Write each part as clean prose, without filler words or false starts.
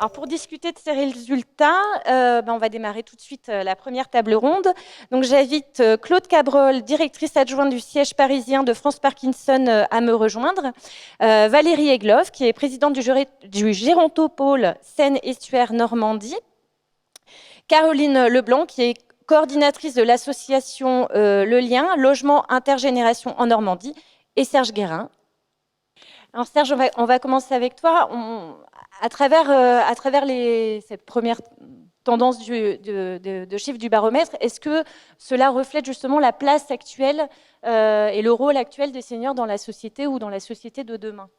Alors pour discuter de ces résultats, on va démarrer tout de suite la première table ronde. Donc j'invite Claude Cabrol, directrice adjointe du siège parisien de France Parkinson, à me rejoindre. Valérie Egloff, qui est présidente du Gérontopôle Seine-Estuaire Normandie. Caroline Leblanc, qui est coordinatrice de l'association Le Lien, Logement Intergénération en Normandie, et Serge Guérin. Alors Serge, on va commencer avec toi. À travers cette première tendance de chiffre du baromètre, est-ce que cela reflète justement la place actuelle et le rôle actuel des seniors dans la société ou dans la société de demain?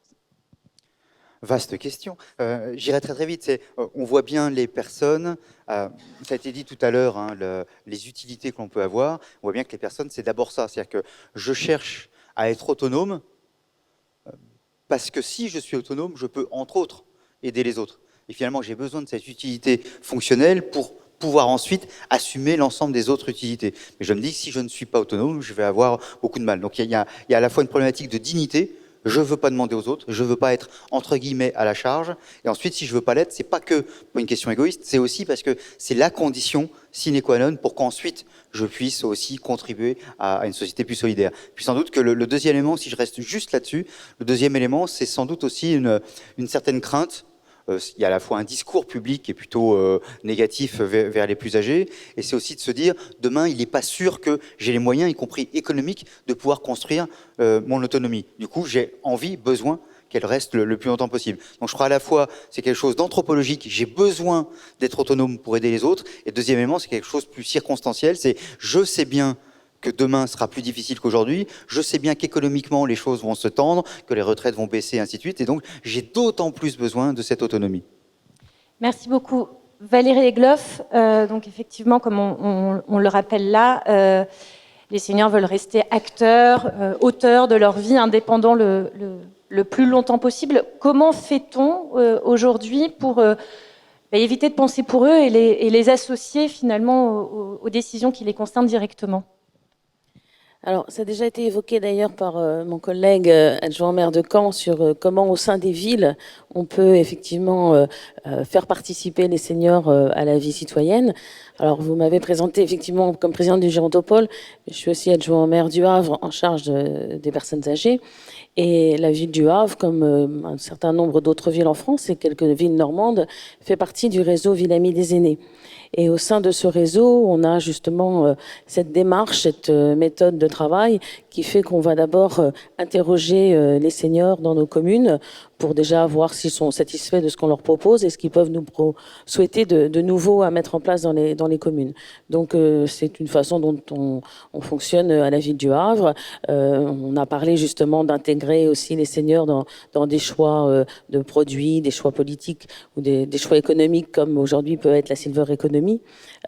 Vaste question. J'irai très très vite. On voit bien les personnes, ça a été dit tout à l'heure, hein, les utilités que l'on peut avoir. On voit bien que les personnes, c'est d'abord ça. C'est-à-dire que je cherche à être autonome, parce que si je suis autonome, je peux, entre autres, aider les autres. Et finalement, j'ai besoin de cette utilité fonctionnelle pour pouvoir ensuite assumer l'ensemble des autres utilités. Mais je me dis que si je ne suis pas autonome, je vais avoir beaucoup de mal. Donc il y a à la fois une problématique de dignité. Je ne veux pas demander aux autres, je ne veux pas être, entre guillemets, à la charge. Et ensuite, si je ne veux pas l'être, ce n'est pas que pour une question égoïste, c'est aussi parce que c'est la condition sine qua non pour qu'ensuite je puisse aussi contribuer à une société plus solidaire. Puis sans doute que le deuxième élément, si je reste juste là-dessus, le deuxième élément, c'est sans doute aussi une certaine crainte. Il y a à la fois un discours public qui est plutôt négatif vers les plus âgés, et c'est aussi de se dire, demain, il n'est pas sûr que j'ai les moyens, y compris économiques, de pouvoir construire mon autonomie. Du coup, j'ai envie, besoin qu'elle reste le plus longtemps possible. Donc je crois à la fois, c'est quelque chose d'anthropologique, j'ai besoin d'être autonome pour aider les autres, et deuxième élément, c'est quelque chose de plus circonstanciel, c'est je sais bien que demain sera plus difficile qu'aujourd'hui. Je sais bien qu'économiquement, les choses vont se tendre, que les retraites vont baisser, et ainsi de suite. Et donc, j'ai d'autant plus besoin de cette autonomie. Merci beaucoup. Valérie Egloff, donc effectivement, comme on le rappelle là, les seniors veulent rester acteurs, auteurs de leur vie, indépendants le plus longtemps possible. Comment fait-on aujourd'hui pour éviter de penser pour eux et les associer finalement aux décisions qui les concernent directement? Alors, ça a déjà été évoqué d'ailleurs par mon collègue adjoint maire de Caen sur comment au sein des villes, on peut effectivement faire participer les seniors à la vie citoyenne. Alors, vous m'avez présenté effectivement comme présidente du Gérontopôle, je suis aussi adjoint maire du Havre en charge des personnes âgées. Et la ville du Havre, comme un certain nombre d'autres villes en France et quelques villes normandes, fait partie du réseau Ville Amie des aînés. Et au sein de ce réseau, on a justement cette démarche, cette méthode de travail qui fait qu'on va d'abord interroger les seniors dans nos communes pour déjà voir s'ils sont satisfaits de ce qu'on leur propose et ce qu'ils peuvent nous souhaiter de nouveau à mettre en place dans les communes. Donc c'est une façon dont on fonctionne à la ville du Havre. On a parlé justement d'intégrer aussi les seniors dans des choix de produits, des choix politiques ou des choix économiques comme aujourd'hui peut être la Silver Economy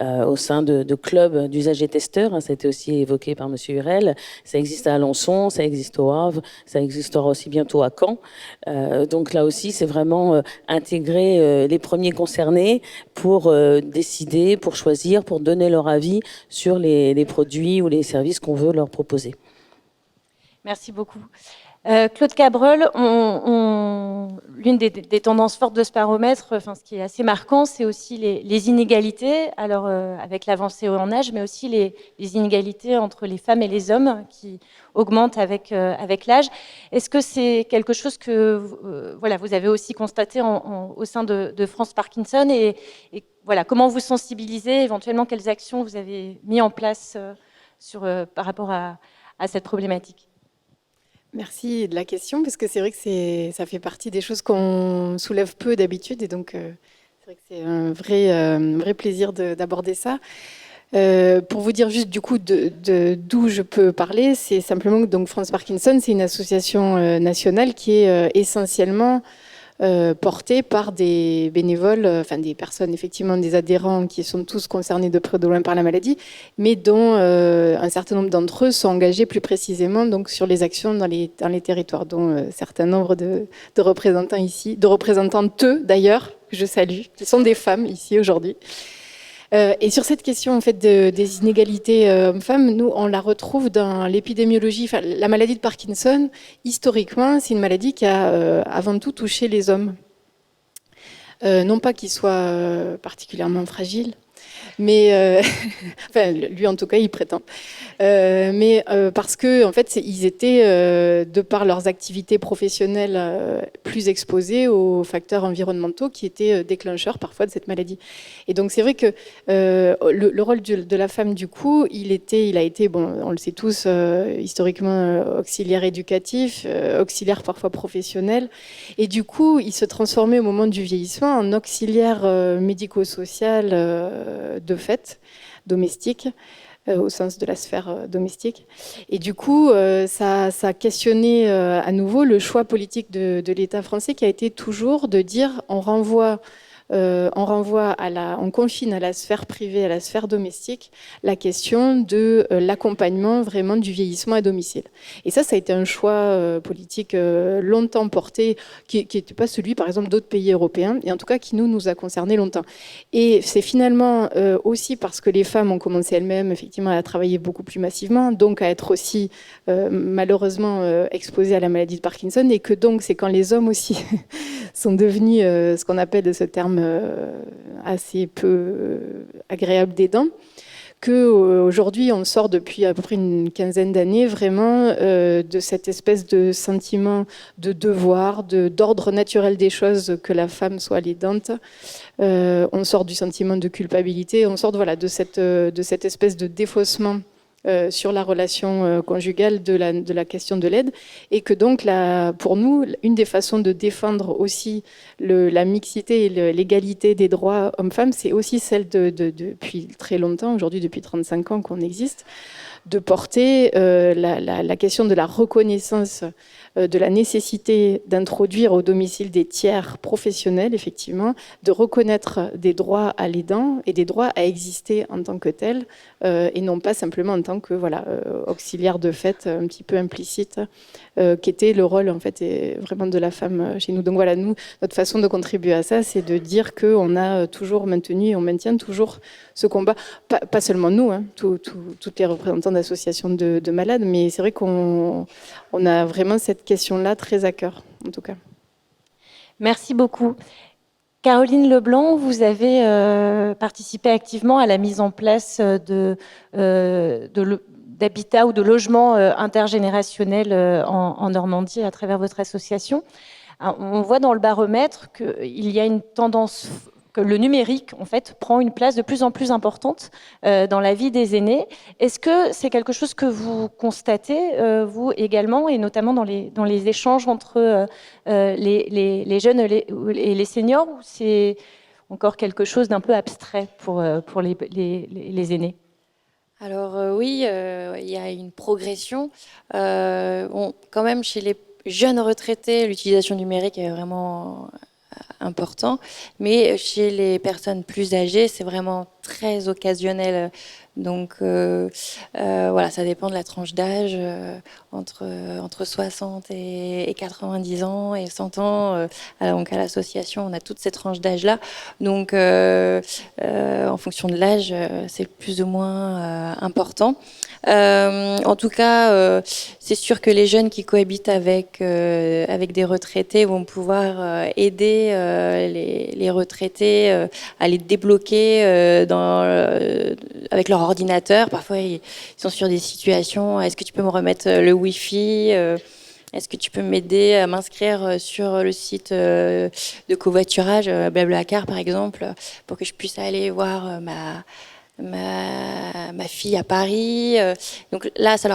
au sein de clubs d'usagers testeurs. Ça a été aussi évoqué par M. Hurel. Ça existe à Alençon, ça existe au Havre, ça existera aussi bientôt à Caen. Donc là aussi, c'est vraiment intégrer les premiers concernés pour décider, pour choisir, pour donner leur avis sur les produits ou les services qu'on veut leur proposer. Merci beaucoup. Claude Cabrol, l'une des tendances fortes de ce baromètre, ce qui est assez marquant, c'est aussi les inégalités, alors avec l'avancée en âge, mais aussi les inégalités entre les femmes et les hommes qui augmentent avec l'âge. Est-ce que c'est quelque chose que vous avez aussi constaté au sein de France Parkinson et comment vous sensibilisez, éventuellement quelles actions vous avez mis en place par rapport à cette problématique? Merci de la question, parce que c'est vrai que ça fait partie des choses qu'on soulève peu d'habitude, et donc c'est vrai que c'est un vrai plaisir d'aborder ça. Pour vous dire juste du coup d'où je peux parler, c'est simplement que donc France Parkinson, c'est une association nationale qui est essentiellement portée par des bénévoles, enfin des personnes, effectivement des adhérents qui sont tous concernés de près ou de loin par la maladie, mais dont un certain nombre d'entre eux sont engagés plus précisément donc, sur les actions dans les territoires, dont un certain nombre de représentants ici, de représentantes d'ailleurs, que je salue, qui sont des femmes ici aujourd'hui. Et sur cette question en fait, des inégalités hommes-femmes, nous, on la retrouve dans l'épidémiologie. Enfin, la maladie de Parkinson, historiquement, c'est une maladie qui a avant tout touché les hommes. Non pas qu'il soit particulièrement fragile, mais enfin, lui en tout cas il prétend. Mais parce que en fait ils étaient de par leurs activités professionnelles plus exposés aux facteurs environnementaux qui étaient déclencheurs parfois de cette maladie. Et donc c'est vrai que le rôle de la femme du coup il a été bon, on le sait tous historiquement auxiliaire éducatif, auxiliaire parfois professionnel, et du coup il se transformait au moment du vieillissement en auxiliaire médico-social de fait, domestique, au sens de la sphère domestique. Et du coup, ça a questionné à nouveau le choix politique de l'État français qui a été toujours de dire on renvoie on confine à la sphère privée, à la sphère domestique, la question de l'accompagnement vraiment du vieillissement à domicile. Et ça a été un choix politique longtemps porté, qui n'était pas celui, par exemple, d'autres pays européens, et en tout cas qui nous a concerné longtemps. Et c'est finalement aussi parce que les femmes ont commencé elles-mêmes, effectivement, à travailler beaucoup plus massivement, donc à être aussi malheureusement exposées à la maladie de Parkinson, et que donc c'est quand les hommes aussi sont devenus ce qu'on appelle de ce terme assez peu agréable des dents, qu'aujourd'hui on sort depuis à peu près une quinzaine d'années vraiment de cette espèce de sentiment de devoir, d'ordre naturel des choses que la femme soit l'aidante. On sort du sentiment de culpabilité, on sort de cette espèce de défaussement sur la relation conjugale de la question de l'aide, et que donc pour nous, une des façons de défendre aussi la mixité et l'égalité des droits hommes-femmes, c'est aussi celle depuis très longtemps, aujourd'hui depuis 35 ans qu'on existe, de porter la question de la reconnaissance de la nécessité d'introduire au domicile des tiers professionnels, effectivement, de reconnaître des droits à l'aidant et des droits à exister en tant que tel, et non pas simplement en tant que auxiliaire de fait, un petit peu implicite, qui était le rôle en fait vraiment de la femme chez nous. Donc voilà, nous, notre façon de contribuer à ça, c'est de dire qu'on a toujours maintenu et on maintient toujours ce combat, pas seulement nous, hein, toutes les représentants d'associations de malades, mais c'est vrai qu'on a vraiment cette question-là très à cœur, en tout cas. Merci beaucoup. Caroline Leblanc, vous avez participé activement à la mise en place d'habitats ou de logements intergénérationnels en Normandie à travers votre association. On voit dans le baromètre qu'il y a une tendance que le numérique, en fait, prend une place de plus en plus importante dans la vie des aînés. Est-ce que c'est quelque chose que vous constatez, vous également, et notamment dans les échanges entre les jeunes et les seniors, ou c'est encore quelque chose d'un peu abstrait pour les aînés? Alors oui, il y a une progression. Quand même, chez les jeunes retraités, l'utilisation numérique est vraiment important, mais chez les personnes plus âgées, c'est vraiment très occasionnel. Donc voilà, ça dépend de la tranche d'âge, entre 60 et 90 ans et 100 ans. Donc à l'association, on a toutes ces tranches d'âge-là. Donc en fonction de l'âge, c'est plus ou moins important. En tout cas, c'est sûr que les jeunes qui cohabitent avec des retraités vont pouvoir aider les retraités à les débloquer avec leur ordinateur. Parfois, ils sont sur des situations, est-ce que tu peux me remettre le Wi-Fi ? Est-ce que tu peux m'aider à m'inscrire sur le site de covoiturage, Blablacar par exemple, pour que je puisse aller voir ma fille à Paris. Donc là, ça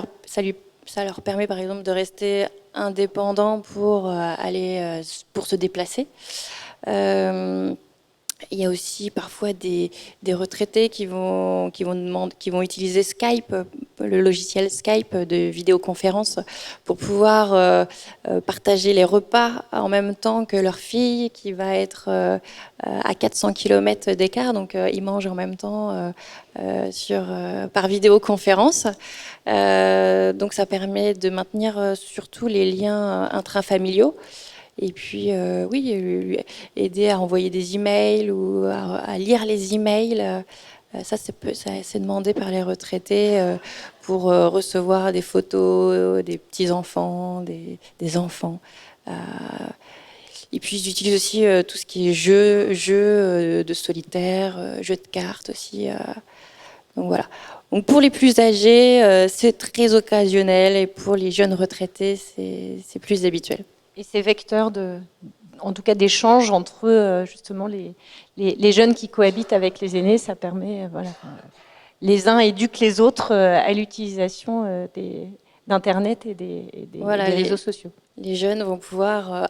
leur permet par exemple de rester indépendants pour pour se déplacer. Il y a aussi parfois des retraités qui vont utiliser Skype, le logiciel Skype de vidéoconférence, pour pouvoir partager les repas en même temps que leur fille qui va être à 400 km d'écart. Donc ils mangent en même temps par vidéoconférence. Donc ça permet de maintenir surtout les liens intrafamiliaux. Et puis, oui, aider à envoyer des emails ou à lire les emails. Ça, c'est demandé par les retraités pour recevoir des photos des petits-enfants, des enfants. Et puis j'utilise aussi tout ce qui est jeux de solitaire, jeux de cartes aussi. Donc voilà. Donc pour les plus âgés, c'est très occasionnel, et pour les jeunes retraités, c'est plus habituel. Et c'est vecteur en tout cas d'échanges entre justement les jeunes qui cohabitent avec les aînés. Ça permet, voilà, les uns éduquent les autres à l'utilisation d'Internet et des réseaux sociaux. Les jeunes vont pouvoir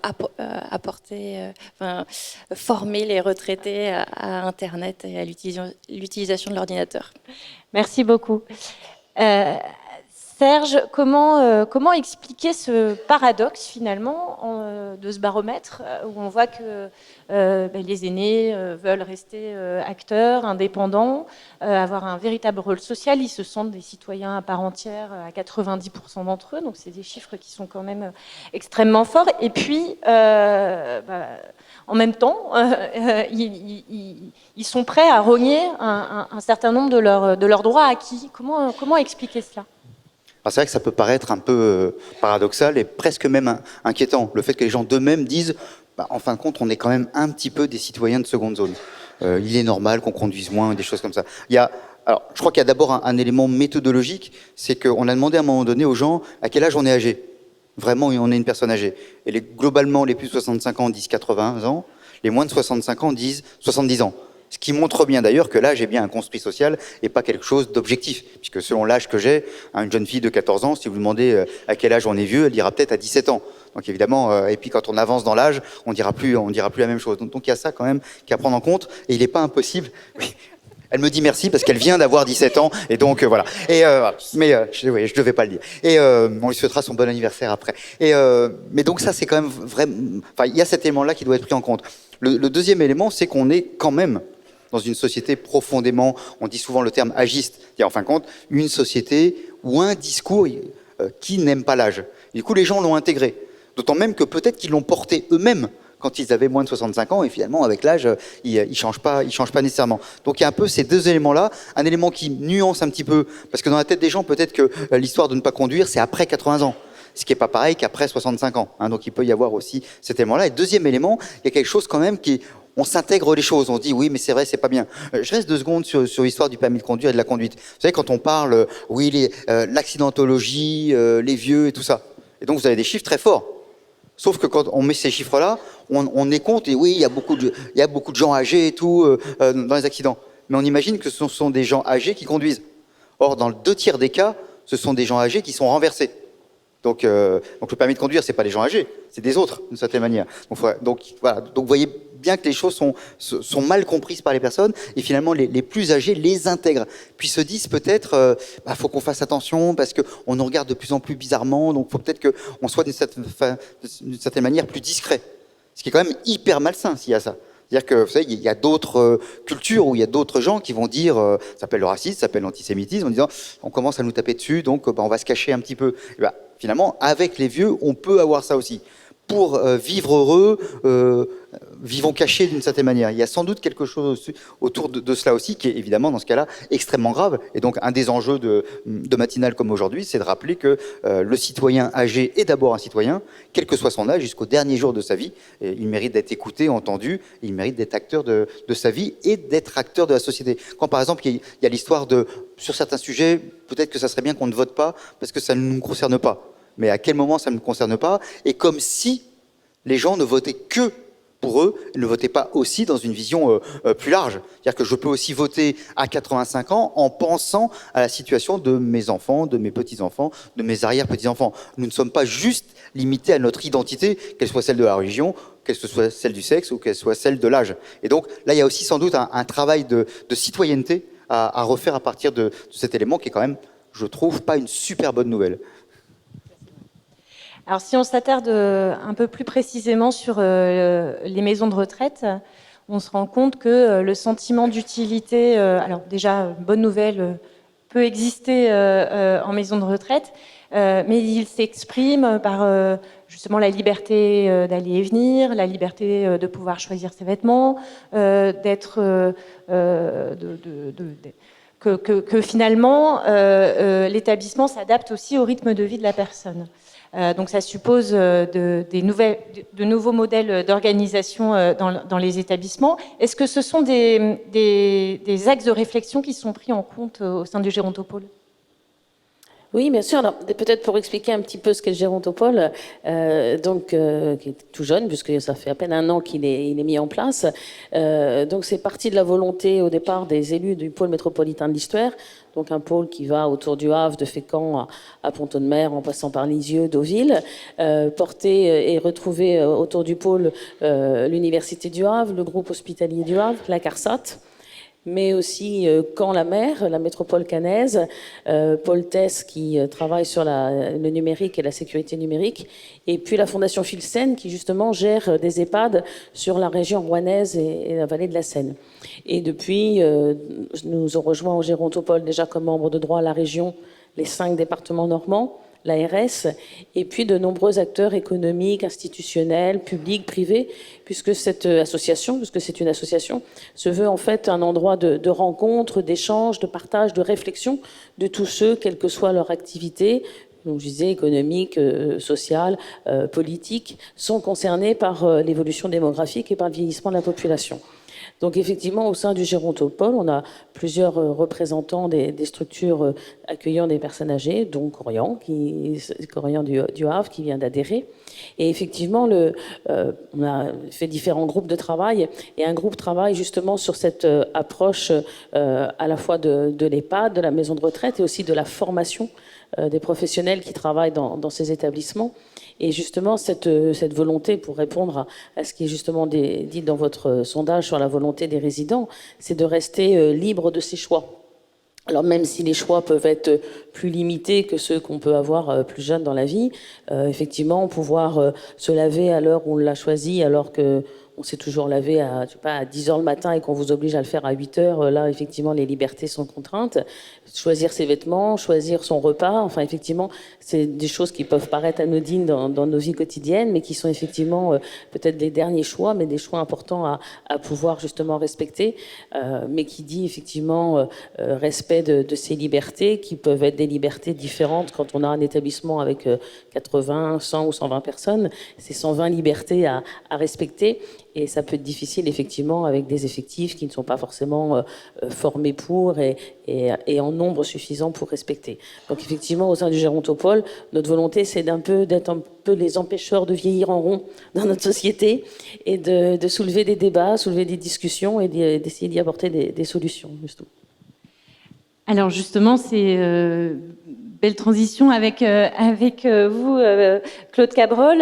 former les retraités à Internet et à l'utilisation de l'ordinateur. Merci beaucoup. Serge, comment expliquer ce paradoxe finalement de ce baromètre où on voit que les aînés veulent rester acteurs, indépendants, avoir un véritable rôle social, ils se sentent des citoyens à part entière à 90% d'entre eux, donc c'est des chiffres qui sont quand même extrêmement forts. Et puis, en même temps, ils sont prêts à rogner un certain nombre de leurs droits acquis. Comment expliquer cela ? Alors c'est vrai que ça peut paraître un peu paradoxal et presque même inquiétant, le fait que les gens d'eux-mêmes disent en fin de compte, on est quand même un petit peu des citoyens de seconde zone. Il est normal qu'on conduise moins, des choses comme ça. Alors, je crois qu'il y a d'abord un élément méthodologique, c'est qu'on a demandé à un moment donné aux gens à quel âge on est âgé. Vraiment, on est une personne âgée. Et globalement, les plus de 65 ans disent 80 ans, les moins de 65 ans disent 70 ans. Ce qui montre bien d'ailleurs que l'âge est bien un construit social et pas quelque chose d'objectif. Puisque selon l'âge que j'ai, une jeune fille de 14 ans, si vous demandez à quel âge on est vieux, elle dira peut-être à 17 ans. Donc évidemment, et puis quand on avance dans l'âge, on dira plus la même chose. Donc il y a ça quand même qu'à prendre en compte. Et il n'est pas impossible. Oui. Elle me dit merci parce qu'elle vient d'avoir 17 ans. Et donc voilà. Je devais pas le dire. Et on lui souhaitera son bon anniversaire après. Mais donc ça, c'est quand même vrai. Enfin, il y a cet élément-là qui doit être pris en compte. Le deuxième élément, c'est qu'on est quand même dans une société profondément, on dit souvent le terme agiste, c'est-à-dire en fin de compte, une société ou un discours qui n'aime pas l'âge. Du coup, les gens l'ont intégré. D'autant même que peut-être qu'ils l'ont porté eux-mêmes quand ils avaient moins de 65 ans, et finalement, avec l'âge, ils changent pas nécessairement. Donc il y a un peu ces deux éléments-là, un élément qui nuance un petit peu, parce que dans la tête des gens, peut-être que l'histoire de ne pas conduire, c'est après 80 ans. Ce qui n'est pas pareil qu'après 65 ans. Donc il peut y avoir aussi cet élément-là. Et deuxième élément, il y a quelque chose quand même on s'intègre les choses, on dit oui mais c'est vrai, c'est pas bien. Je reste 2 secondes sur l'histoire du permis de conduire et de la conduite. Vous savez, quand on parle, l'accidentologie, les vieux et tout ça, et donc vous avez des chiffres très forts. Sauf que quand on met ces chiffres-là, on est compte, et oui, il y a beaucoup de gens âgés et tout dans les accidents. Mais on imagine que ce sont des gens âgés qui conduisent. Or, dans le 2/3 des cas, ce sont des gens âgés qui sont renversés. Donc le permis de conduire, c'est pas les gens âgés, c'est des autres, d'une certaine manière. Donc voilà. Donc vous voyez bien que les choses sont mal comprises par les personnes, et finalement les plus âgés les intègrent, puis se disent peut-être, faut qu'on fasse attention parce que on nous regarde de plus en plus bizarrement, donc faut peut-être que on soit d'une certaine manière plus discret. Ce qui est quand même hyper malsain s'il y a ça. C'est-à-dire que, vous savez, il y a d'autres cultures où il y a d'autres gens qui vont dire, ça s'appelle le racisme, ça s'appelle l'antisémitisme, en disant, on commence à nous taper dessus, donc on va se cacher un petit peu. Et finalement, avec les vieux, on peut avoir ça aussi. Pour vivre heureux, vivons cachés d'une certaine manière. Il y a sans doute quelque chose autour de cela aussi qui est évidemment dans ce cas-là extrêmement grave. Et donc un des enjeux de matinale comme aujourd'hui, c'est de rappeler que le citoyen âgé est d'abord un citoyen, quel que soit son âge, jusqu'au dernier jour de sa vie. Et il mérite d'être écouté, entendu, et il mérite d'être acteur de sa vie et d'être acteur de la société. Quand par exemple il y a l'histoire sur certains sujets, peut-être que ça serait bien qu'on ne vote pas parce que ça ne nous concerne pas. Mais à quel moment ça ne me concerne pas? Et comme si les gens ne votaient que pour eux, ne votaient pas aussi dans une vision plus large. C'est-à-dire que je peux aussi voter à 85 ans en pensant à la situation de mes enfants, de mes petits-enfants, de mes arrière-petits-enfants. Nous ne sommes pas juste limités à notre identité, qu'elle soit celle de la religion, qu'elle soit celle du sexe ou qu'elle soit celle de l'âge. Et donc là, il y a aussi sans doute un travail de citoyenneté à refaire à partir de cet élément qui est quand même, je trouve, pas une super bonne nouvelle. Alors si on s'attarde un peu plus précisément sur les maisons de retraite, on se rend compte que le sentiment d'utilité, alors déjà, bonne nouvelle, peut exister en maison de retraite, mais il s'exprime par justement la liberté d'aller et venir, la liberté de pouvoir choisir ses vêtements, d'être... que finalement, l'établissement s'adapte aussi au rythme de vie de la personne. Donc ça suppose de nouveaux modèles d'organisation dans les établissements. Est-ce que ce sont des axes de réflexion qui sont pris en compte au sein du Gérontopole ? Oui, bien sûr. Alors, peut-être pour expliquer un petit peu ce qu'est le Gérontopole, qui est tout jeune, puisque ça fait à peine un an qu'il est mis en place. Donc, c'est parti de la volonté au départ des élus du pôle métropolitain de l'Histoire, donc un pôle qui va autour du Havre, de Fécamp à Pont-Audemer, en passant par Lisieux, Deauville, porter et retrouver autour du pôle l'Université du Havre, le groupe hospitalier du Havre, la CARSAT, mais aussi Caen-la-Mer, la métropole caennaise, Paul Thess qui travaille sur le numérique et la sécurité numérique, et puis la Fondation Filsen qui justement gère des EHPAD sur la région rouennaise et la vallée de la Seine. Et depuis, nous ont rejoint au Gérontopole déjà comme membres de droit à la région les 5 départements normands, l'ARS, et puis de nombreux acteurs économiques, institutionnels, publics, privés, puisque cette association, puisque c'est une association, se veut en fait un endroit de rencontre, d'échange, de partage, de réflexion de tous ceux, quelle que soit leur activité, donc je disais économique, sociale, politique, sont concernés par l'évolution démographique et par le vieillissement de la population. Donc effectivement, au sein du Gérontopole, on a plusieurs représentants des structures accueillant des personnes âgées, dont Corian du Havre, qui vient d'adhérer. Et effectivement, on a fait différents groupes de travail, et un groupe travaille justement sur cette approche à la fois de l'EHPAD, de la maison de retraite, et aussi de la formation des professionnels qui travaillent dans ces établissements. Et justement, cette volonté, pour répondre à ce qui est justement dit dans votre sondage sur la volonté des résidents, c'est de rester libre de ses choix. Alors même si les choix peuvent être plus limités que ceux qu'on peut avoir plus jeunes dans la vie, effectivement, pouvoir se laver à l'heure où on l'a choisi, alors que on s'est toujours lavé à 10 heures le matin et qu'on vous oblige à le faire à 8 heures, là, effectivement, les libertés sont contraintes. Choisir ses vêtements, choisir son repas, enfin, effectivement, c'est des choses qui peuvent paraître anodines dans nos vies quotidiennes, mais qui sont effectivement peut-être des derniers choix, mais des choix importants à pouvoir justement respecter, mais qui dit effectivement respect de ces libertés, qui peuvent être des libertés différentes quand on a un établissement avec 80, 100 ou 120 personnes. C'est 120 libertés à respecter. Et ça peut être difficile, effectivement, avec des effectifs qui ne sont pas forcément formés pour et en nombre suffisant pour respecter. Donc, effectivement, au sein du Gérontopole, notre volonté, c'est d'être un peu les empêcheurs de vieillir en rond dans notre société et de soulever des débats, soulever des discussions et d'essayer d'y apporter des solutions, justement. Alors, justement, c'est belle transition avec vous, Claude Cabrol,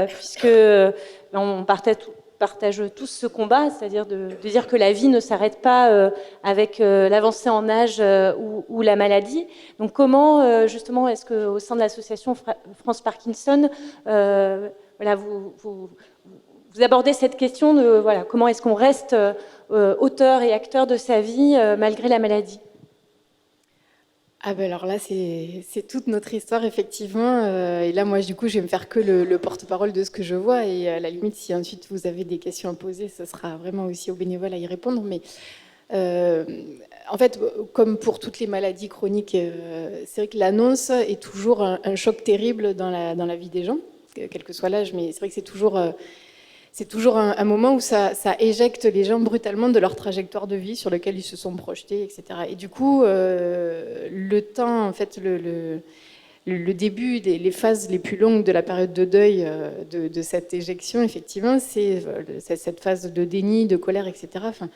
puisque on partage tous ce combat, c'est-à-dire de dire que la vie ne s'arrête pas avec l'avancée en âge ou la maladie. Donc comment, justement, est-ce qu'au sein de l'association France Parkinson, vous abordez cette question de comment est-ce qu'on reste auteur et acteur de sa vie malgré la maladie ? Ah ben alors là, c'est toute notre histoire, effectivement. Et là, moi, du coup, je vais me faire que le porte-parole de ce que je vois. Et à la limite, si ensuite vous avez des questions à poser, ce sera vraiment aussi aux bénévoles à y répondre. Mais en fait, comme pour toutes les maladies chroniques, c'est vrai que l'annonce est toujours un choc terrible dans la vie des gens, quel que soit l'âge. Mais c'est vrai que c'est toujours un moment où ça éjecte les gens brutalement de leur trajectoire de vie sur laquelle ils se sont projetés, etc. Et du coup, le temps, en fait, le début, les phases les plus longues de la période de deuil de cette éjection, effectivement, c'est cette phase de déni, de colère, etc. Enfin,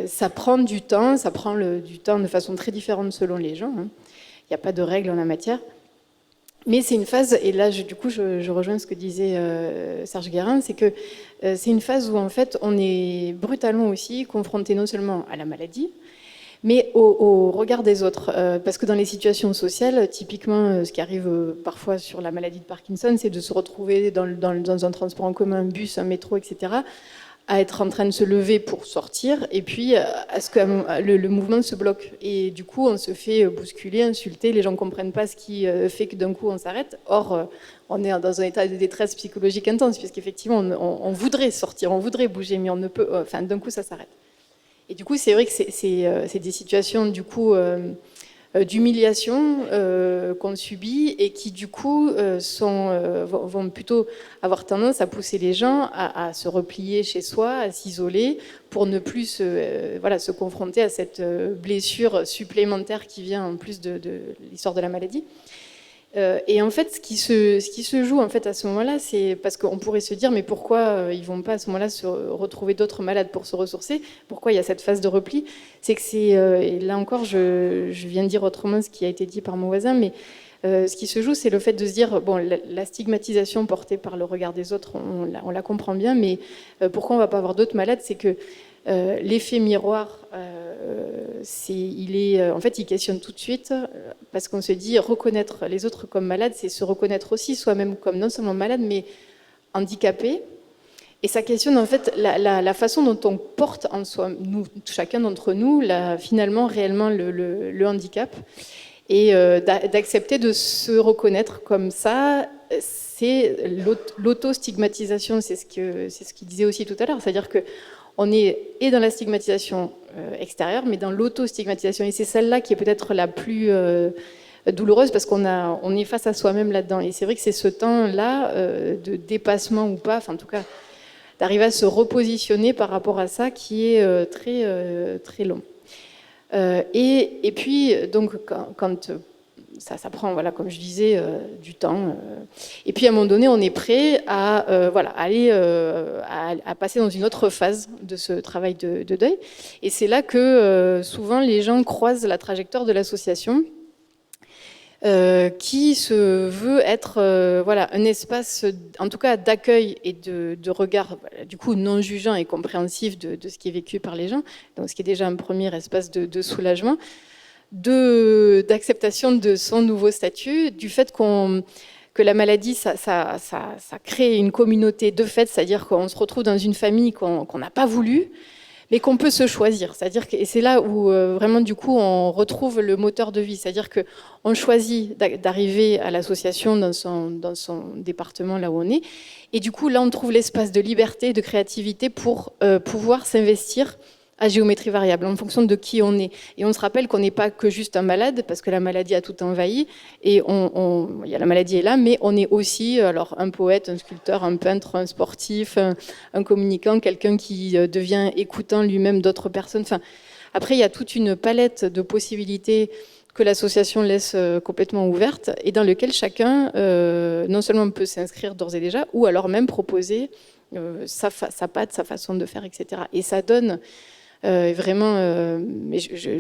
ça prend du temps, du temps de façon très différente selon les gens. Il n'y a pas de règle en la matière. Mais c'est une phase, et là du coup je rejoins ce que disait Serge Guérin, c'est que c'est une phase où en fait on est brutalement aussi confronté non seulement à la maladie, mais au regard des autres. Parce que dans les situations sociales, typiquement ce qui arrive parfois sur la maladie de Parkinson, c'est de se retrouver dans un transport en commun, un bus, un métro, etc., à être en train de se lever pour sortir, et puis à ce que le mouvement se bloque. Et du coup, on se fait bousculer, insulter, les gens ne comprennent pas ce qui fait que d'un coup on s'arrête. Or, on est dans un état de détresse psychologique intense, puisqu'effectivement, on voudrait sortir, on voudrait bouger, mais on ne peut. Enfin, d'un coup, ça s'arrête. Et du coup, c'est vrai que c'est des situations, du coup, d'humiliation qu'on subit et qui du coup vont plutôt avoir tendance à pousser les gens à se replier chez soi, à s'isoler pour ne plus se confronter à cette blessure supplémentaire qui vient en plus de l'histoire de la maladie. Et en fait, ce qui se joue en fait à ce moment-là, c'est parce qu'on pourrait se dire mais pourquoi ils vont pas à ce moment-là se retrouver d'autres malades pour se ressourcer? Pourquoi il y a cette phase de repli? C'est que et là encore, je viens de dire autrement ce qui a été dit par mon voisin, mais ce qui se joue, c'est le fait de se dire bon, la stigmatisation portée par le regard des autres, on la comprend bien, mais pourquoi on va pas avoir d'autres malades? C'est que l'effet miroir, en fait, il questionne tout de suite, parce qu'on se dit reconnaître les autres comme malades, c'est se reconnaître aussi soi-même comme non seulement malade, mais handicapé. Et ça questionne en fait la façon dont on porte en soi, chacun d'entre nous, finalement, réellement le handicap. Et d'accepter de se reconnaître comme ça, c'est l'auto-stigmatisation, c'est ce qu'il disait aussi tout à l'heure, c'est-à-dire que on est dans la stigmatisation extérieure, mais dans l'auto-stigmatisation. Et c'est celle-là qui est peut-être la plus douloureuse, parce qu'on est face à soi-même là-dedans. Et c'est vrai que c'est ce temps-là de dépassement ou pas, enfin en tout cas, d'arriver à se repositionner par rapport à ça qui est très long. Et puis, donc, quand ça prend, voilà, comme je disais, du temps. Et puis, à un moment donné, on est prêt à aller à passer dans une autre phase de ce travail de deuil. Et c'est là que souvent les gens croisent la trajectoire de l'association, qui se veut être un espace, en tout cas, d'accueil et de regard, du coup, non jugeant et compréhensif de ce qui est vécu par les gens. Donc, ce qui est déjà un premier espace de soulagement. D'acceptation de son nouveau statut, du fait que la maladie, ça crée une communauté de fait, c'est-à-dire qu'on se retrouve dans une famille qu'on n'a pas voulu, mais qu'on peut se choisir. C'est-à-dire et c'est là où vraiment du coup on retrouve le moteur de vie, c'est-à-dire qu'on choisit d'arriver à l'association dans son département là où on est, et du coup là on trouve l'espace de liberté, de créativité pour pouvoir s'investir à géométrie variable, en fonction de qui on est. Et on se rappelle qu'on n'est pas que juste un malade, parce que la maladie a tout envahi, et la maladie est là, mais on est aussi alors, un poète, un sculpteur, un peintre, un sportif, un communicant, quelqu'un qui devient écoutant lui-même d'autres personnes. Enfin, après, il y a toute une palette de possibilités que l'association laisse complètement ouverte, et dans lequel chacun, non seulement peut s'inscrire d'ores et déjà, ou alors même proposer sa patte, sa façon de faire, etc. Et ça donne... vraiment, mais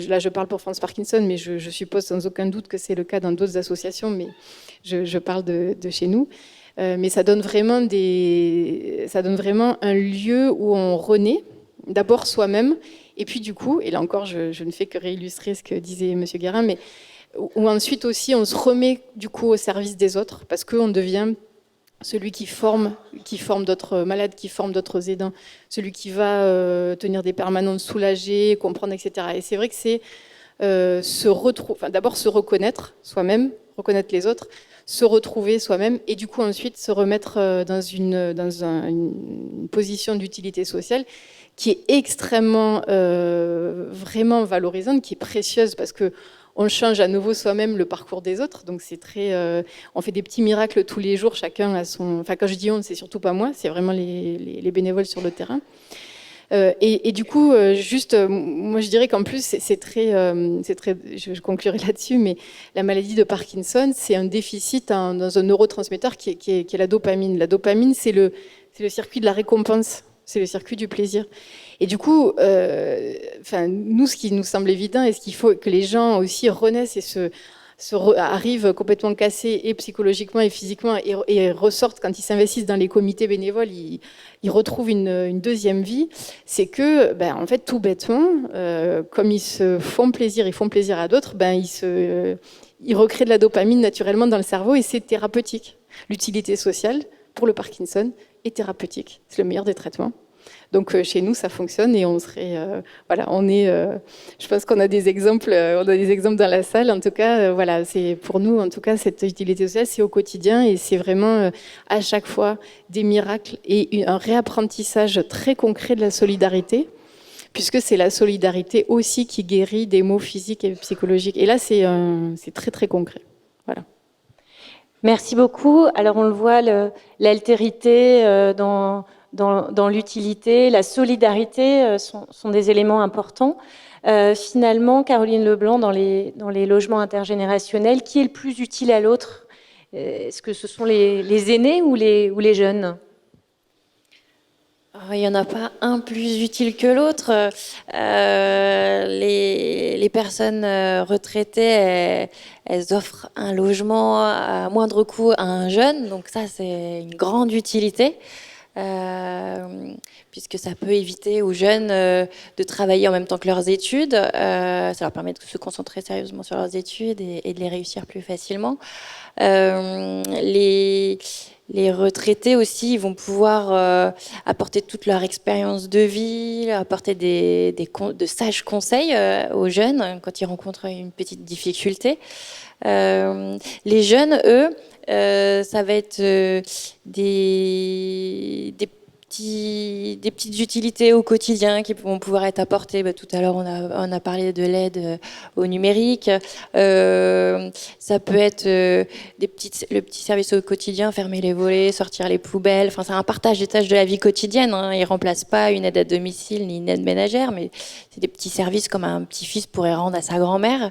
là je parle pour France Parkinson, mais je suppose sans aucun doute que c'est le cas dans d'autres associations, mais je parle de chez nous. Mais ça donne vraiment un lieu où on renaît, d'abord soi-même, et puis du coup, et là encore je ne fais que réillustrer ce que disait M. Guérin, mais où ensuite aussi on se remet du coup au service des autres, parce qu'on devient celui qui forme d'autres malades, qui forme d'autres aidants, celui qui va tenir des permanences soulagées, comprendre, etc. Et c'est vrai que c'est d'abord se reconnaître soi-même, reconnaître les autres, se retrouver soi-même, et du coup ensuite se remettre dans une position d'utilité sociale qui est extrêmement, vraiment valorisante, qui est précieuse, parce que on change à nouveau soi-même le parcours des autres, donc c'est on fait des petits miracles tous les jours, chacun a son... Enfin, quand je dis on, c'est surtout pas moi, c'est vraiment les bénévoles sur le terrain. Et du coup, moi je dirais qu'en plus, c'est très... je conclurai là-dessus, mais la maladie de Parkinson, c'est un déficit dans un neurotransmetteur qui est la dopamine. La dopamine, c'est le circuit de la récompense, c'est le circuit du plaisir. Et du coup, nous, ce qui nous semble évident, et ce qu'il faut que les gens aussi renaissent et arrivent complètement cassés, et psychologiquement et physiquement, et ressortent quand ils s'investissent dans les comités bénévoles, ils retrouvent une deuxième vie. C'est que, en fait, tout bêtement, comme ils se font plaisir, ils font plaisir à d'autres, ils recréent de la dopamine naturellement dans le cerveau, et c'est thérapeutique. L'utilité sociale pour le Parkinson est thérapeutique. C'est le meilleur des traitements. Donc chez nous, ça fonctionne, et je pense qu'on a des exemples, dans la salle. En tout cas, c'est pour nous, en tout cas, cette utilité sociale, c'est au quotidien, et c'est vraiment à chaque fois des miracles et un réapprentissage très concret de la solidarité. puisque c'est la solidarité aussi qui guérit des maux physiques et psychologiques. Et là, c'est très, très concret. Voilà. Merci beaucoup. Alors on le voit, l'altérité dans l'utilité, la solidarité sont des éléments importants. Finalement, Caroline Leblanc, dans les logements intergénérationnels, qui est le plus utile à l'autre? Est-ce que ce sont les aînés ou les jeunes? Il n'y en a pas un plus utile que l'autre. Les personnes retraitées, elles offrent un logement à moindre coût à un jeune. Donc ça, c'est une grande utilité. Puisque ça peut éviter aux jeunes de travailler en même temps que leurs études. Ça leur permet de se concentrer sérieusement sur leurs études et de les réussir plus facilement. Les retraités aussi, ils vont pouvoir apporter toute leur expérience de vie, apporter de sages conseils aux jeunes quand ils rencontrent une petite difficulté. Les jeunes, eux, ça va être des petites utilités au quotidien qui vont pouvoir être apportées. Tout à l'heure, on a parlé de l'aide au numérique. Ça peut être le petit service au quotidien, fermer les volets, sortir les poubelles. Enfin, c'est un partage des tâches de la vie quotidienne. Hein. Il ne remplace pas une aide à domicile ni une aide ménagère, mais c'est des petits services comme un petit-fils pourrait rendre à sa grand-mère.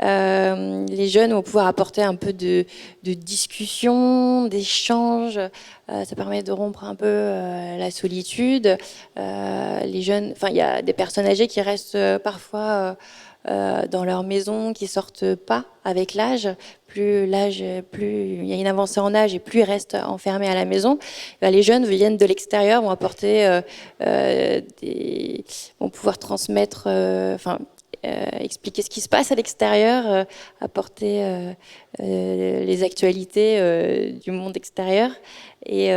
Les jeunes vont pouvoir apporter un peu de discussion, d'échange. Ça permet de rompre un peu la solitude. Les jeunes, enfin, il y a des personnes âgées qui restent parfois dans leur maison, qui sortent pas avec l'âge. Plus il y a une avancée en âge et plus ils restent enfermés à la maison. Les jeunes viennent de l'extérieur, vont apporter vont pouvoir transmettre, expliquer ce qui se passe à l'extérieur, apporter les actualités du monde extérieur. Et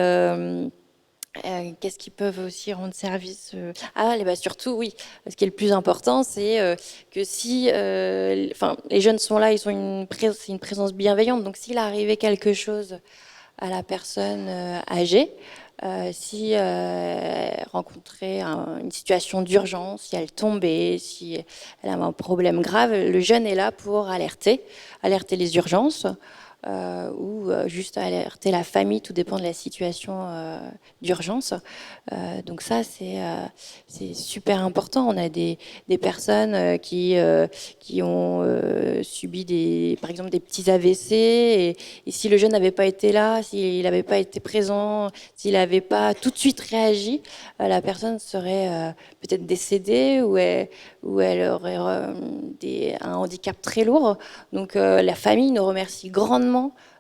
qu'est-ce qu'ils peuvent aussi rendre service surtout, oui. Ce qui est le plus important, c'est que si les jeunes sont là, c'est une présence bienveillante. Donc s'il arrivait quelque chose à la personne âgée, si elle rencontrait une situation d'urgence, si elle tombait, si elle avait un problème grave, le jeune est là pour alerter les urgences ou juste alerter la famille, tout dépend de la situation d'urgence. Donc ça, c'est super important. On a des personnes qui ont subi par exemple des petits AVC et si le jeune n'avait pas été là, s'il n'avait pas été présent, s'il n'avait pas tout de suite réagi, la personne serait peut-être décédée ou elle aurait un handicap très lourd. Donc la famille nous remercie grandement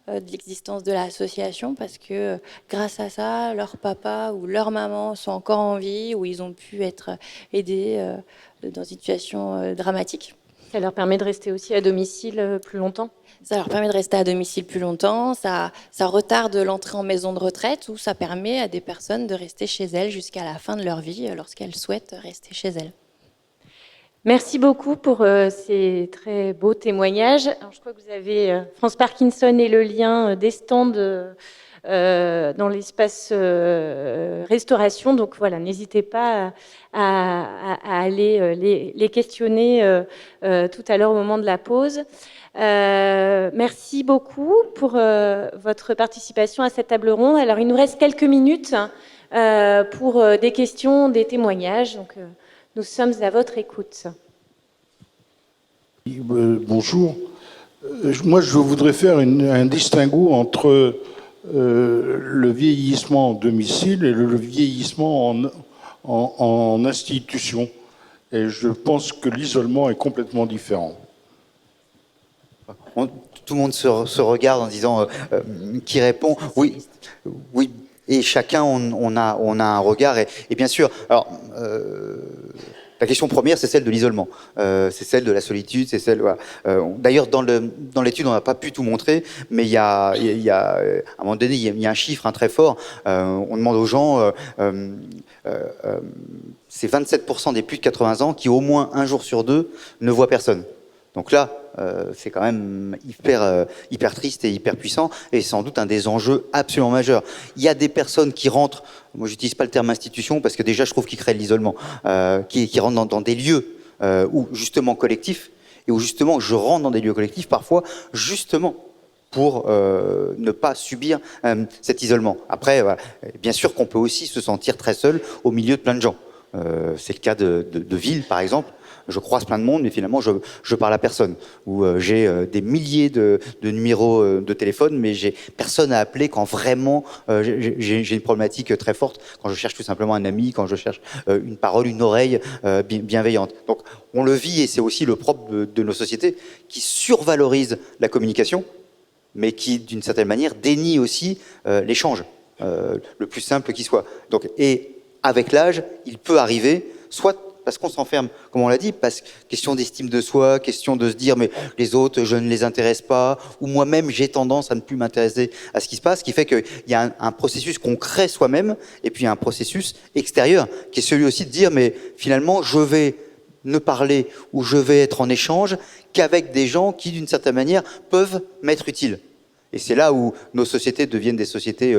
de l'existence de l'association parce que grâce à ça, leur papa ou leur maman sont encore en vie ou ils ont pu être aidés dans une situation dramatique. Ça leur permet de rester aussi à domicile plus longtemps? Ça leur permet de rester à domicile plus longtemps, ça retarde l'entrée en maison de retraite ou ça permet à des personnes de rester chez elles jusqu'à la fin de leur vie lorsqu'elles souhaitent rester chez elles. Merci beaucoup pour ces très beaux témoignages. Alors, je crois que vous avez France Parkinson et le lien des stands dans l'espace restauration. Donc voilà, n'hésitez pas à aller les questionner tout à l'heure au moment de la pause. Merci beaucoup pour votre participation à cette table ronde. Alors, il nous reste quelques minutes pour des questions, des témoignages. Donc, nous sommes à votre écoute. Bonjour. Moi, je voudrais faire un distinguo entre le vieillissement en domicile et le vieillissement en institution. Et je pense que l'isolement est complètement différent. Tout le monde se regarde en disant qui répond. Oui, oui. Et chacun, on a un regard. Et bien sûr, alors, la question première, c'est celle de l'isolement. C'est celle de la solitude. C'est celle. Voilà. D'ailleurs, dans l'étude, on n'a pas pu tout montrer, mais il y a à un moment donné, il y a un chiffre très fort. On demande aux gens, c'est 27% des plus de 80 ans qui, au moins un jour sur deux, ne voient personne. Donc là, c'est quand même hyper triste et hyper puissant, et sans doute un des enjeux absolument majeurs. Il y a des personnes qui rentrent, moi j'utilise pas le terme institution, parce que déjà je trouve qu'il crée de l'isolement, qui rentrent dans des lieux où justement collectifs, et où justement je rentre dans des lieux collectifs parfois justement pour ne pas subir cet isolement. Après, voilà, bien sûr qu'on peut aussi se sentir très seul au milieu de plein de gens. C'est le cas de villes, par exemple. Je croise plein de monde, mais finalement, je parle à personne. Ou j'ai des milliers de numéros de téléphone, mais j'ai personne à appeler quand vraiment j'ai une problématique très forte, quand je cherche tout simplement un ami, quand je cherche une parole, une oreille bienveillante. Donc, on le vit, et c'est aussi le propre de nos sociétés, qui survalorisent la communication, mais qui, d'une certaine manière, dénie aussi l'échange, le plus simple qui soit. Donc, et avec l'âge, il peut arriver, soit parce qu'on s'enferme, comme on l'a dit, parce question d'estime de soi, question de se dire mais les autres, je ne les intéresse pas, ou moi-même j'ai tendance à ne plus m'intéresser à ce qui se passe, ce qui fait qu'il y a un processus qu'on crée soi-même, et puis un processus extérieur, qui est celui aussi de dire mais finalement je vais ne parler ou je vais être en échange qu'avec des gens qui, d'une certaine manière, peuvent m'être utiles. Et c'est là où nos sociétés deviennent des sociétés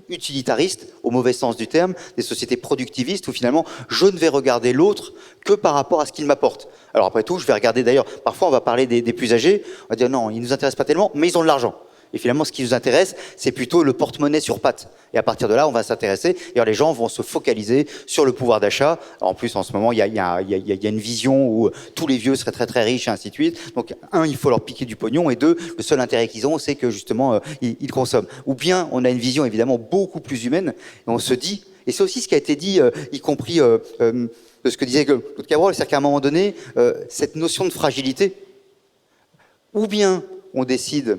utilitaristes, au mauvais sens du terme, des sociétés productivistes, où finalement, je ne vais regarder l'autre que par rapport à ce qu'il m'apporte. Alors après tout, je vais regarder d'ailleurs, parfois on va parler des plus âgés, on va dire non, ils ne nous intéressent pas tellement, mais ils ont de l'argent. Et finalement, ce qui nous intéresse, c'est plutôt le porte-monnaie sur pattes. Et à partir de là, on va s'intéresser. Et alors, les gens vont se focaliser sur le pouvoir d'achat. En plus, en ce moment, il y a une vision où tous les vieux seraient très très riches, et ainsi de suite. Donc, un, il faut leur piquer du pognon. Et deux, le seul intérêt qu'ils ont, c'est que justement, ils consomment. Ou bien, on a une vision évidemment beaucoup plus humaine. Et on se dit, et c'est aussi ce qui a été dit, y compris de ce que disait Claude Cabrol, c'est-à-dire qu'à un moment donné, cette notion de fragilité, ou bien on décide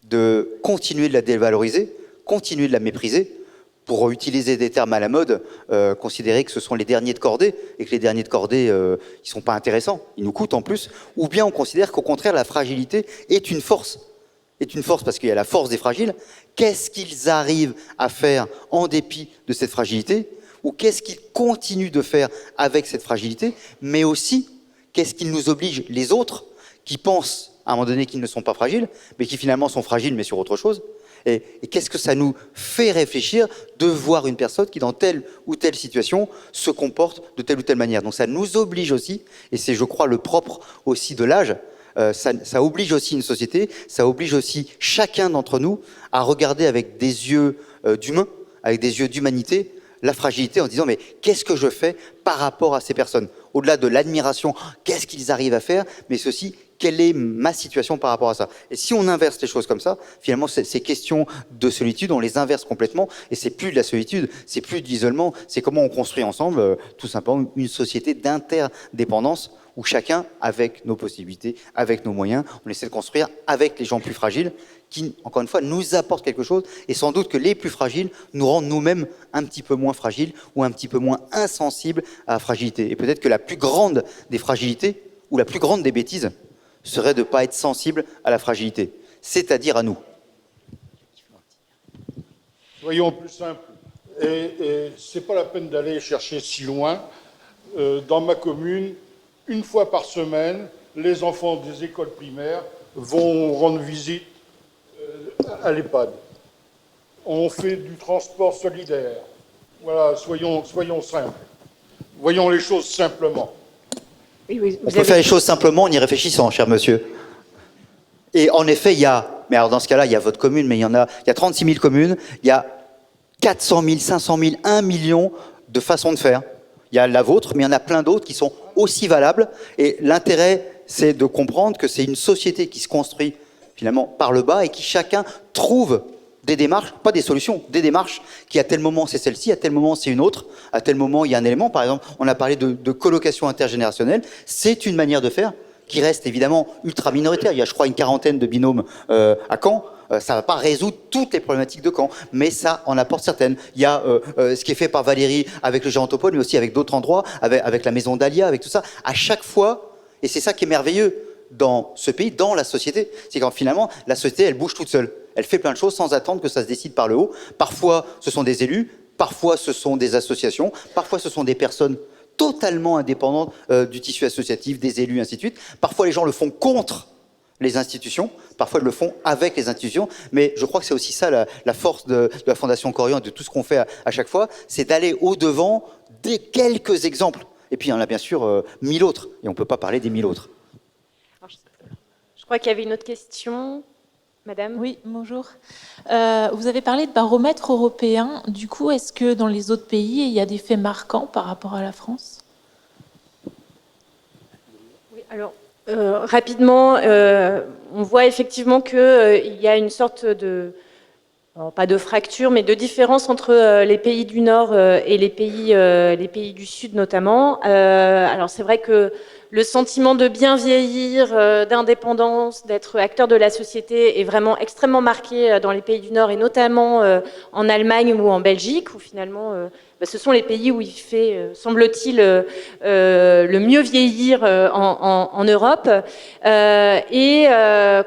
de continuer de la dévaloriser, continuer de la mépriser, pour utiliser des termes à la mode, considérer que ce sont les derniers de cordée, et que les derniers de cordée, ils sont pas intéressants, ils nous coûtent en plus, ou bien on considère qu'au contraire, la fragilité est une force parce qu'il y a la force des fragiles. Qu'est-ce qu'ils arrivent à faire en dépit de cette fragilité, ou qu'est-ce qu'ils continuent de faire avec cette fragilité, mais aussi, qu'est-ce qu'ils nous obligent, les autres, qui pensent à un moment donné qu'ils ne sont pas fragiles, mais qui finalement sont fragiles, mais sur autre chose. Et qu'est-ce que ça nous fait réfléchir de voir une personne qui, dans telle ou telle situation, se comporte de telle ou telle manière. Donc ça nous oblige aussi, et c'est, je crois, le propre aussi de l'âge, ça oblige aussi une société, ça oblige aussi chacun d'entre nous à regarder avec des yeux d'humain, avec des yeux d'humanité, la fragilité en se disant mais qu'est-ce que je fais par rapport à ces personnes? Au-delà de l'admiration, qu'est-ce qu'ils arrivent à faire, mais c'est aussi quelle est ma situation par rapport à ça. Et si on inverse les choses comme ça, finalement, ces questions de solitude, on les inverse complètement, et c'est plus de la solitude, c'est plus de l'isolement, c'est comment on construit ensemble, tout simplement, une société d'interdépendance, où chacun, avec nos possibilités, avec nos moyens, on essaie de construire avec les gens plus fragiles, qui, encore une fois, nous apportent quelque chose, et sans doute que les plus fragiles nous rendent nous-mêmes un petit peu moins fragiles, ou un petit peu moins insensibles à la fragilité. Et peut-être que la plus grande des fragilités, ou la plus grande des bêtises, serait de ne pas être sensible à la fragilité, c'est-à-dire à nous. Soyons plus simples. Et ce n'est pas la peine d'aller chercher si loin. Dans ma commune, une fois par semaine, les enfants des écoles primaires vont rendre visite à l'EHPAD. On fait du transport solidaire. Voilà, soyons simples. Voyons les choses simplement. Oui, on peut faire les choses simplement en y réfléchissant, cher monsieur. Et en effet, il y a, mais alors dans ce cas-là, il y a votre commune, mais il y a 36 000 communes, il y a 400 000, 500 000, 1 million de façons de faire. Il y a la vôtre, mais il y en a plein d'autres qui sont aussi valables. Et l'intérêt, c'est de comprendre que c'est une société qui se construit finalement par le bas et qui chacun trouve des démarches, pas des solutions, des démarches qui à tel moment c'est celle-ci, à tel moment c'est une autre, à tel moment il y a un élément. Par exemple, on a parlé de colocation intergénérationnelle, c'est une manière de faire qui reste évidemment ultra minoritaire. Il y a je crois une quarantaine de binômes à Caen. Ça ne va pas résoudre toutes les problématiques de Caen, mais ça en apporte certaines. Il y a ce qui est fait par Valérie avec le Géantopole, mais aussi avec d'autres endroits, avec la maison d'Alia, avec tout ça. À chaque fois, et c'est ça qui est merveilleux dans ce pays, dans la société, c'est quand finalement la société elle bouge toute seule. Elle fait plein de choses sans attendre que ça se décide par le haut. Parfois, ce sont des élus, parfois ce sont des associations, parfois ce sont des personnes totalement indépendantes du tissu associatif, des élus, ainsi de suite. Parfois, les gens le font contre les institutions, parfois elles le font avec les institutions, mais je crois que c'est aussi ça la force de la Fondation Corian et de tout ce qu'on fait à chaque fois, c'est d'aller au-devant des quelques exemples. Et puis il y en a bien sûr 1000 autres, et on ne peut pas parler des 1000 autres. Alors, je crois qu'il y avait une autre question. Madame ? Oui, bonjour. Vous avez parlé de baromètre européen. Du coup, est-ce que dans les autres pays, il y a des faits marquants par rapport à la France ? Oui, alors, rapidement, on voit effectivement qu'il y a une sorte de, pas de fracture, mais de différence entre les pays du Nord et les pays du Sud notamment. Alors c'est vrai que le sentiment de bien vieillir, d'indépendance, d'être acteur de la société est vraiment extrêmement marqué dans les pays du Nord et notamment en Allemagne ou en Belgique, où finalement ce sont les pays où il fait, semble-t-il, le mieux vieillir en Europe. Et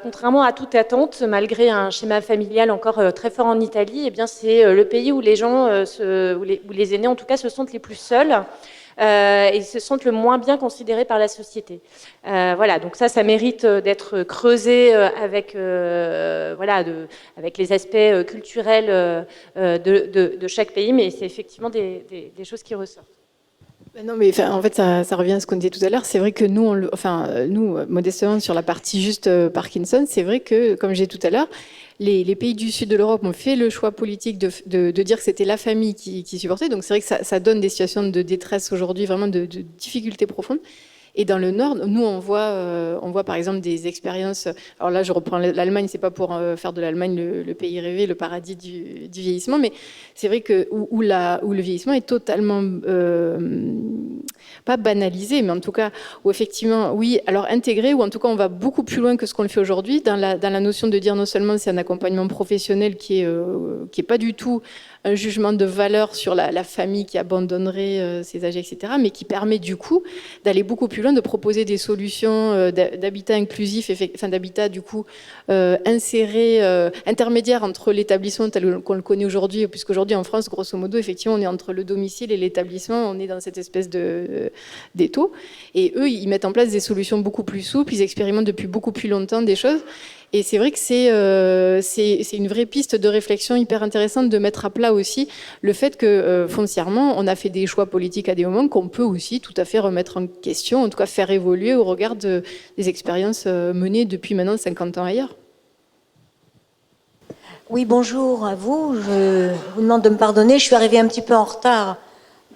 contrairement à toute attente, malgré un schéma familial encore très fort en Italie, eh bien c'est le pays où les gens, où les aînés en tout cas, se sentent les plus seuls. Et se sentent le moins bien considérés par la société. Voilà, donc ça mérite d'être creusé avec, avec les aspects culturels de chaque pays, mais c'est effectivement des choses qui ressortent. Non, mais en fait, ça revient à ce qu'on disait tout à l'heure. C'est vrai que nous, nous, modestement, sur la partie juste Parkinson, c'est vrai que, comme j'ai dit tout à l'heure, les pays du sud de l'Europe ont fait le choix politique de dire que c'était la famille qui supportait. Donc c'est vrai que ça donne des situations de détresse aujourd'hui, vraiment de difficultés profondes. Et dans le Nord, nous, on voit par exemple des expériences. Alors là, je reprends l'Allemagne, c'est pas pour faire de l'Allemagne le pays rêvé, le paradis du vieillissement, mais c'est vrai que où le vieillissement est totalement pas banalisé, mais en tout cas où effectivement, oui, alors intégré, ou en tout cas, on va beaucoup plus loin que ce qu'on le fait aujourd'hui dans la notion de dire non seulement c'est un accompagnement professionnel qui est pas du tout un jugement de valeur sur la famille qui abandonnerait ses âgés, etc., mais qui permet du coup d'aller beaucoup plus loin, de proposer des solutions d'habitat inclusif, enfin d'habitat du coup inséré, intermédiaire entre l'établissement tel qu'on le connaît aujourd'hui, puisqu'aujourd'hui en France, grosso modo, effectivement, on est entre le domicile et l'établissement, on est dans cette espèce d'étau, et eux, ils mettent en place des solutions beaucoup plus souples, ils expérimentent depuis beaucoup plus longtemps des choses. Et c'est vrai que c'est une vraie piste de réflexion hyper intéressante de mettre à plat aussi le fait que foncièrement, on a fait des choix politiques à des moments qu'on peut aussi tout à fait remettre en question, en tout cas faire évoluer au regard des expériences menées depuis maintenant 50 ans ailleurs. Oui, bonjour à vous. Je vous demande de me pardonner, je suis arrivée un petit peu en retard.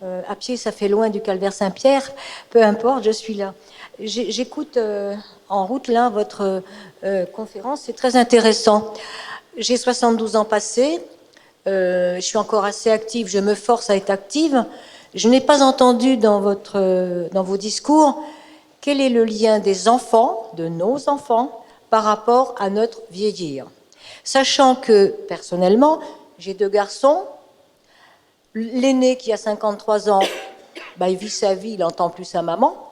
À pied, ça fait loin du Calvaire Saint-Pierre. Peu importe, je suis là. J'écoute en route là votre conférence, c'est très intéressant. J'ai 72 ans passés, je suis encore assez active, je me force à être active. Je n'ai pas entendu dans vos discours quel est le lien des enfants, de nos enfants, par rapport à notre vieillir. Sachant que, personnellement, j'ai 2 garçons, l'aîné qui a 53 ans, il vit sa vie, il n'entend plus sa maman.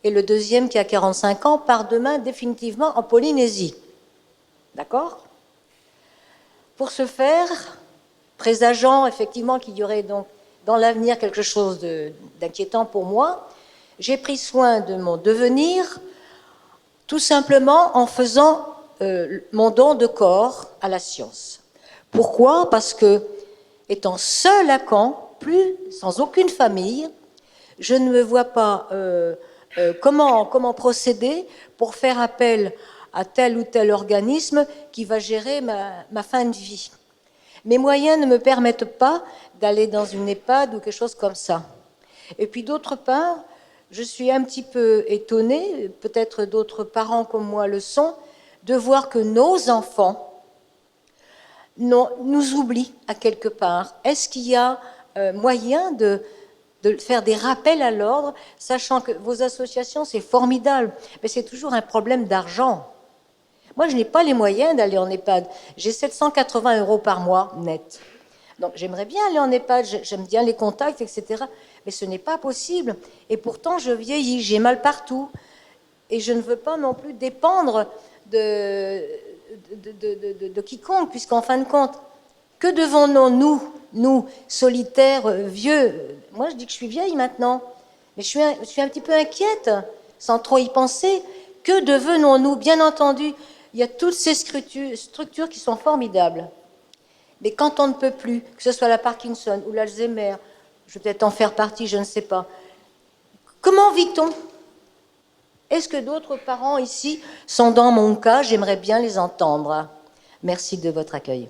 Et le deuxième, qui a 45 ans, part demain définitivement en Polynésie. D'accord ? Pour ce faire, présageant effectivement qu'il y aurait donc dans l'avenir quelque chose d'inquiétant pour moi, j'ai pris soin de mon devenir tout simplement en faisant mon don de corps à la science. Pourquoi ? Parce que, étant seule à Caen, sans aucune famille, je ne me vois pas comment procéder pour faire appel à tel ou tel organisme qui va gérer ma fin de vie. Mes moyens ne me permettent pas d'aller dans une EHPAD ou quelque chose comme ça. Et puis d'autre part, je suis un petit peu étonnée, peut-être d'autres parents comme moi le sont, de voir que nos enfants nous oublient à quelque part. Est-ce qu'il y a moyen de faire des rappels à l'ordre, sachant que vos associations, c'est formidable, mais c'est toujours un problème d'argent. Moi, je n'ai pas les moyens d'aller en EHPAD. J'ai 780 € par mois net. Donc, j'aimerais bien aller en EHPAD, j'aime bien les contacts, etc. Mais ce n'est pas possible. Et pourtant, je vieillis, j'ai mal partout. Et je ne veux pas non plus dépendre de quiconque, puisqu'en fin de compte, que devons-nous, nous, solitaires, vieux? Moi, je dis que je suis vieille maintenant, mais je suis un petit peu inquiète, sans trop y penser. Que devenons-nous? Bien entendu, il y a toutes ces structures qui sont formidables. Mais quand on ne peut plus, que ce soit la Parkinson ou l'Alzheimer, je vais peut-être en faire partie, je ne sais pas, comment vit-on? Est-ce que d'autres parents ici sont dans mon cas? J'aimerais bien les entendre. Merci de votre accueil.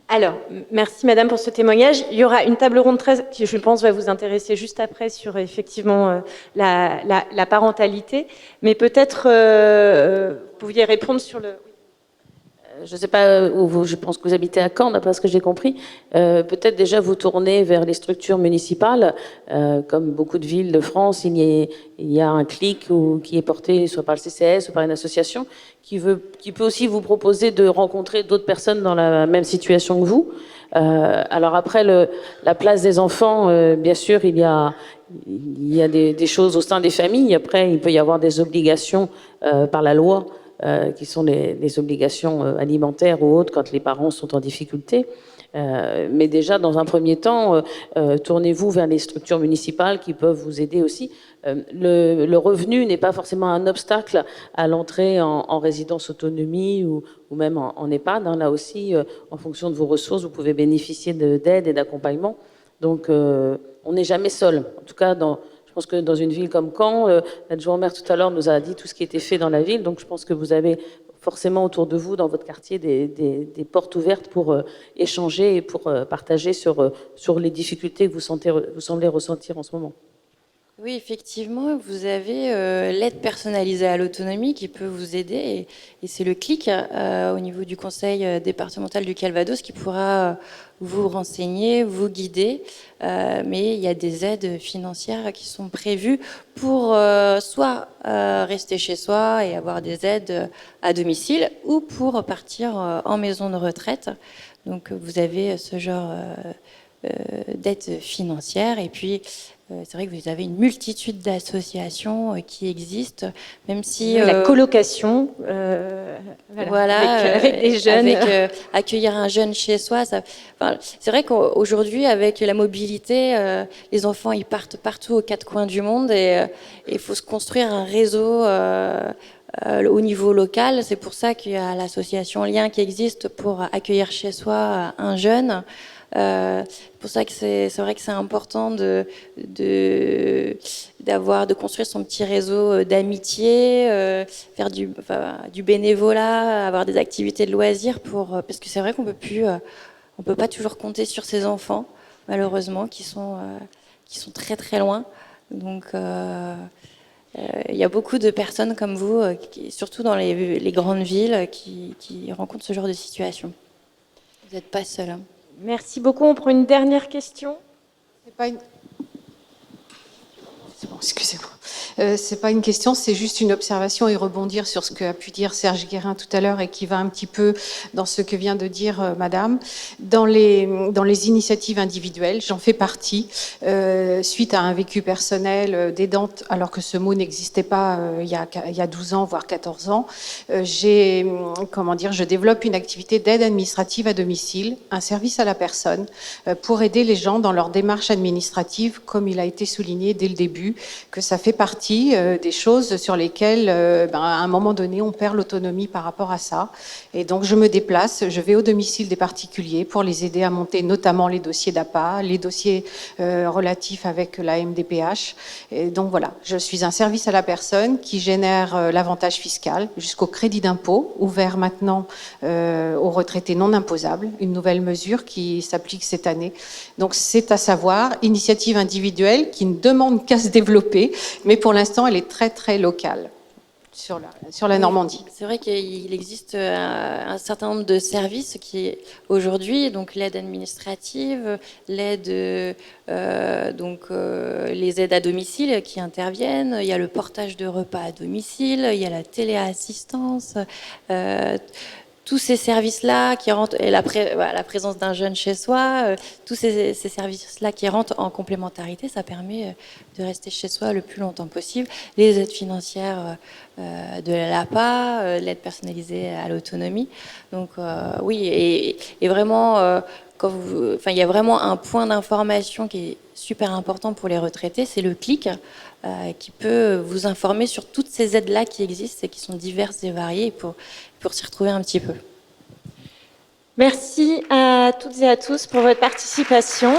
Alors, merci Madame pour ce témoignage. Il y aura une table ronde qui, je pense, va vous intéresser juste après sur effectivement la parentalité. Mais peut-être vous pouviez répondre sur le... Je ne sais pas où vous, je pense que vous habitez à Caen, d'après ce que j'ai compris. Peut-être déjà vous tourner vers les structures municipales. Comme beaucoup de villes de France, il y a un CLIC qui est porté soit par le CCS, soit par une association, qui peut aussi vous proposer de rencontrer d'autres personnes dans la même situation que vous. Alors après, la place des enfants, bien sûr, il y a des choses au sein des familles. Après, il peut y avoir des obligations par la loi, qui sont les obligations alimentaires ou autres quand les parents sont en difficulté. Mais déjà, dans un premier temps, tournez-vous vers les structures municipales qui peuvent vous aider aussi. Le revenu n'est pas forcément un obstacle à l'entrée en résidence autonomie ou même en EHPAD. Hein. Là aussi, en fonction de vos ressources, vous pouvez bénéficier d'aide et d'accompagnement. Donc, on n'est jamais seul. En tout cas, je pense que dans une ville comme Caen, l'adjoint au maire tout à l'heure nous a dit tout ce qui était fait dans la ville. Donc, je pense que vous avez forcément autour de vous, dans votre quartier, des portes ouvertes pour échanger et pour partager sur les difficultés que vous semblez ressentir en ce moment. Oui, effectivement, vous avez l'aide personnalisée à l'autonomie qui peut vous aider, et c'est le CLIC au niveau du conseil départemental du Calvados qui pourra vous renseigner, vous guider, mais il y a des aides financières qui sont prévues pour soit rester chez soi et avoir des aides à domicile, ou pour partir en maison de retraite. Donc vous avez ce genre d'aide financière, et puis c'est vrai que vous avez une multitude d'associations qui existent, même si... la colocation, voilà, avec des jeunes. Accueillir un jeune chez soi. C'est vrai qu'aujourd'hui, avec la mobilité, les enfants ils partent partout aux quatre coins du monde, et il faut se construire un réseau au niveau local. C'est pour ça qu'il y a l'association Lien qui existe pour accueillir chez soi un jeune. C'est pour ça que c'est vrai que c'est important de construire son petit réseau d'amitié, faire du bénévolat, avoir des activités de loisirs parce que c'est vrai qu'on peut pas toujours compter sur ses enfants, malheureusement, qui sont très très loin. Donc il y a beaucoup de personnes comme vous, surtout dans les grandes villes, qui rencontrent ce genre de situation. Vous n'êtes pas seul. Hein. Merci beaucoup. On prend une dernière question. C'est pas une... C'est bon, excusez-moi. C'est pas une question, c'est juste une observation et rebondir sur ce qu'a pu dire Serge Guérin tout à l'heure et qui va un petit peu dans ce que vient de dire Madame. Dans les initiatives individuelles, j'en fais partie, suite à un vécu personnel d'aidante, alors que ce mot n'existait pas il y a 12 ans, voire 14 ans. Je développe une activité d'aide administrative à domicile, un service à la personne, pour aider les gens dans leur démarche administrative, comme il a été souligné dès le début, que ça fait partie des choses sur lesquelles, à un moment donné, on perd l'autonomie par rapport à ça. Et donc, je me déplace, je vais au domicile des particuliers pour les aider à monter notamment les dossiers d'APA, les dossiers relatifs avec la MDPH. Et donc, voilà, je suis un service à la personne qui génère l'avantage fiscal jusqu'au crédit d'impôt, ouvert maintenant aux retraités non imposables, une nouvelle mesure qui s'applique cette année. Donc, c'est à savoir, initiative individuelle qui ne demande qu'à se développer, mais pour l'instant, elle est très, très locale sur la Normandie. C'est vrai qu'il existe un certain nombre de services qui, aujourd'hui, donc l'aide administrative, l'aide, les aides à domicile qui interviennent, il y a le portage de repas à domicile, il y a la téléassistance, tous ces services-là qui rentrent, et la présence d'un jeune chez soi, tous ces services-là qui rentrent en complémentarité, ça permet de rester chez soi le plus longtemps possible. Les aides financières de l'APA, l'aide personnalisée à l'autonomie. Donc oui, et vraiment, il y a vraiment un point d'information qui est super important pour les retraités, c'est le clic, qui peut vous informer sur toutes ces aides-là qui existent et qui sont diverses et variées pour s'y retrouver un petit peu. Merci à toutes et à tous pour votre participation.